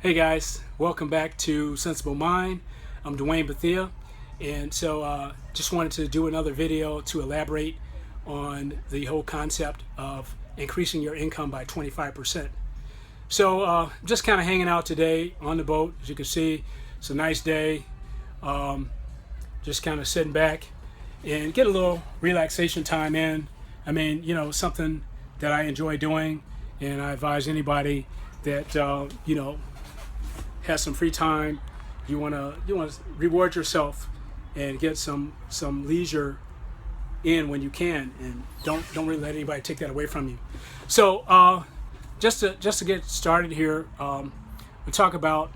Hey guys, welcome back to Sensible Mind. I'm Dwayne Bethea, and so just wanted to do another video to elaborate on the whole concept of increasing your income by 25%. So just kind of hanging out today on the boat. As you can see, it's a nice day. Just kind of sitting back and get a little relaxation time in. I mean, you know, something that I enjoy doing, and I advise anybody that has some free time, you want to reward yourself and get some leisure in when you can, and don't really let anybody take that away from you. So just to get started here, we talk about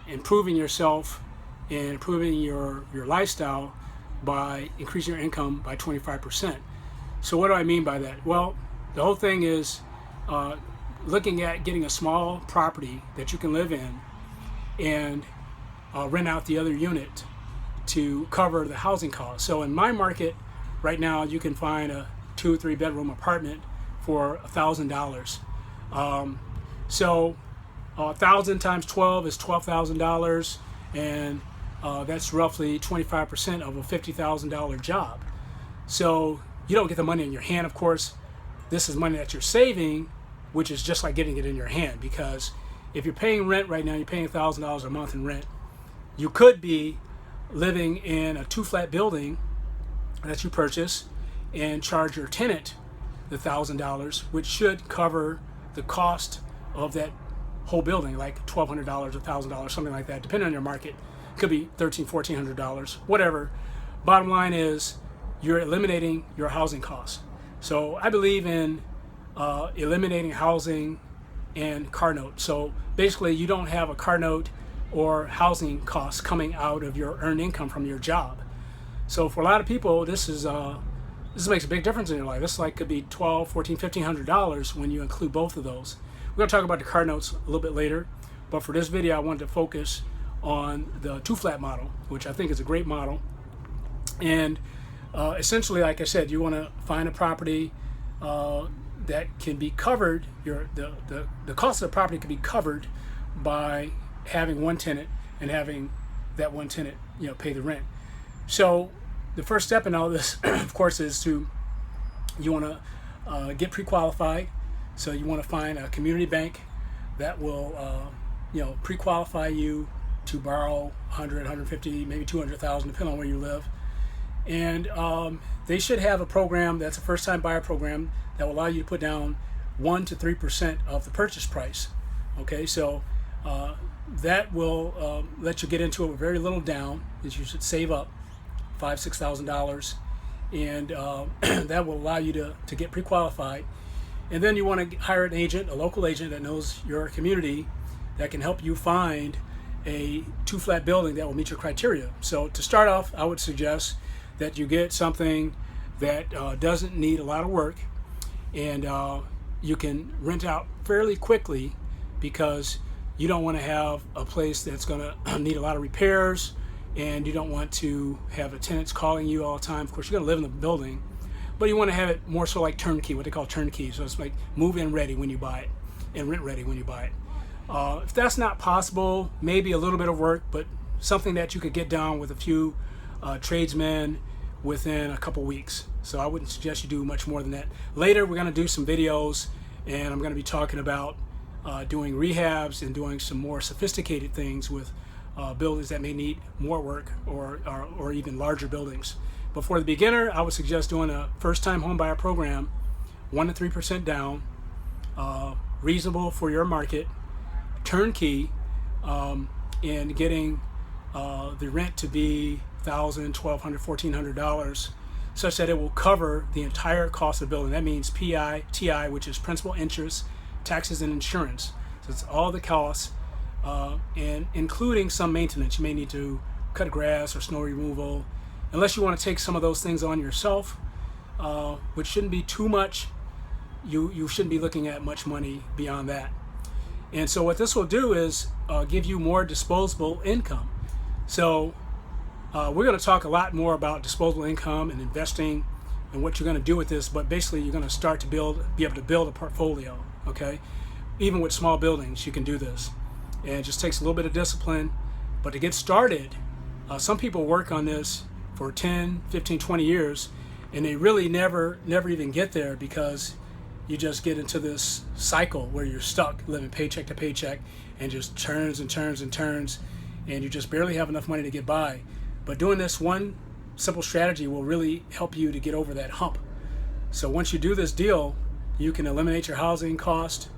improving yourself and improving your lifestyle by increasing your income by 25%. So what do I mean by that? Well, the whole thing is looking at getting a small property that you can live in and rent out the other unit to cover the housing costs. So in my market right now, you can find a 2 or 3 bedroom apartment for $1,000. So 1,000 times 12 is $12,000, and that's roughly 25% of a $50,000 job. So you don't get the money in your hand, of course. This is money that you're saving, which is just like getting it in your hand, because if you're paying rent right now, you're paying $1,000 a month in rent. You could be living in a 2-flat building that you purchase and charge your tenant the $1,000, which should cover the cost of that whole building, like $1,200, $1,000, something like that, depending on your market. It could be $1,300, $1,400, whatever. Bottom line is you're eliminating your housing costs. So I believe in eliminating housing and car note. So basically you don't have a car note or housing costs coming out of your earned income from your job. So for a lot of people, this makes a big difference in your life. This could be $1,200, $1,400, $1,500 when you include both of those. We're going to talk about the car notes a little bit later, but for this video I wanted to focus on the 2-flat model, which I think is a great model. And essentially, like I said, you want to find a property that can be covered. The cost of the property can be covered by having one tenant and having that one tenant, pay the rent. So the first step in all this, of course, is you want to get pre-qualified. So you want to find a community bank that will, pre-qualify you to borrow 100, 150, maybe 200,000, depending on where you live. And they should have a program that's a first-time buyer program that will allow you to put down 1 to 3% of the purchase price. Okay, so that will let you get into it with very little down, that you should save up $5,000, $6,000, and that will allow you to get pre-qualified. And then you want to hire an agent, a local agent that knows your community, that can help you find a 2-flat building that will meet your criteria. So to start off, I would suggest that you get something that doesn't need a lot of work, and you can rent out fairly quickly, because you don't want to have a place that's going to need a lot of repairs, and you don't want to have tenants calling you all the time. Of course, you're going to live in the building, but you want to have it more so like turnkey, what they call turnkey. So it's like move-in ready when you buy it and rent ready when you buy it. If that's not possible, maybe a little bit of work, but something that you could get down with a few tradesmen within a couple weeks. So I wouldn't suggest you do much more than that. Later we're going to do some videos, and I'm going to be talking about doing rehabs and doing some more sophisticated things with buildings that may need more work, or even larger buildings. But for the beginner, I would suggest doing a first-time home buyer program, 1 to 3% down, reasonable for your market, turnkey, and getting the rent to be $1,000, $1,200, $1,400, such that it will cover the entire cost of the building. That means PI, TI, which is principal, interest, taxes, and insurance. So it's all the costs, and including some maintenance. You may need to cut grass or snow removal, unless you want to take some of those things on yourself, which shouldn't be too much. You shouldn't be looking at much money beyond that. And so what this will do is give you more disposable income. So we're going to talk a lot more about disposable income and investing and what you're going to do with this, but basically you're going to start to be able to build a portfolio. Okay, even with small buildings you can do this. and it just takes a little bit of discipline. But to get started, some people work on this for 10, 15, 20 years, and they really never even get there, because you just get into this cycle where you're stuck living paycheck to paycheck, and just turns and turns and turns, and you just barely have enough money to get by. But doing this one simple strategy will really help you to get over that hump. So once you do this deal, you can eliminate your housing cost.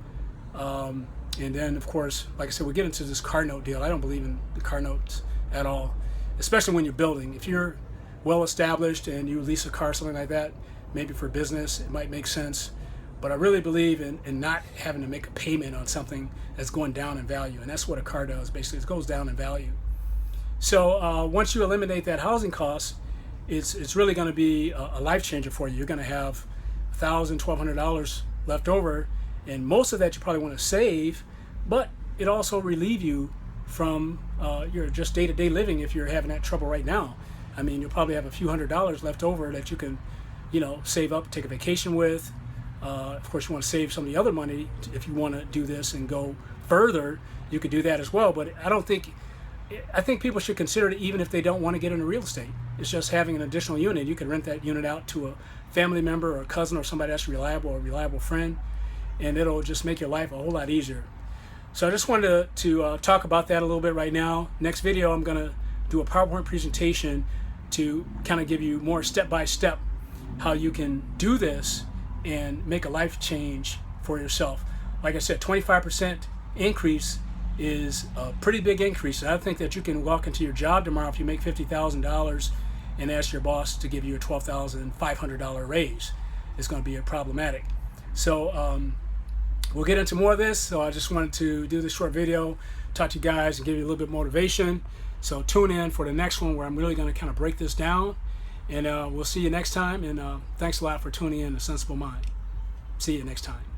And then, of course, like I said, we get into this car note deal. I don't believe in the car notes at all, especially when you're building. If you're well established and you lease a car, something like that, maybe for business, it might make sense. But I really believe in not having to make a payment on something that's going down in value. And that's what a car does, basically. It goes down in value. So once you eliminate that housing cost, it's really going to be a life changer for you. You're going to have $1,000, $1,200 left over, and most of that you probably want to save, but it also relieve you from your just day-to-day living if you're having that trouble right now. I mean, you'll probably have a few $100s left over that you can, save up, take a vacation with. Of course, you want to save some of the other money if you want to do this and go further. You could do that as well, but I think people should consider it even if they don't want to get into real estate. It's just having an additional unit. You can rent that unit out to a family member or a cousin or somebody that's reliable, or a reliable friend, and it'll just make your life a whole lot easier. So I just wanted to talk about that a little bit right now. Next video, I'm going to do a PowerPoint presentation to kind of give you more step-by-step how you can do this and make a life change for yourself. Like I said, 25% increase is a pretty big increase. And I think that you can walk into your job tomorrow if you make $50,000 and ask your boss to give you a $12,500 raise. It's going to be problematic. So we'll get into more of this. So I just wanted to do this short video, talk to you guys, and give you a little bit of motivation. So tune in for the next one where I'm really going to kind of break this down. And we'll see you next time. And thanks a lot for tuning in to Sensible Mind. See you next time.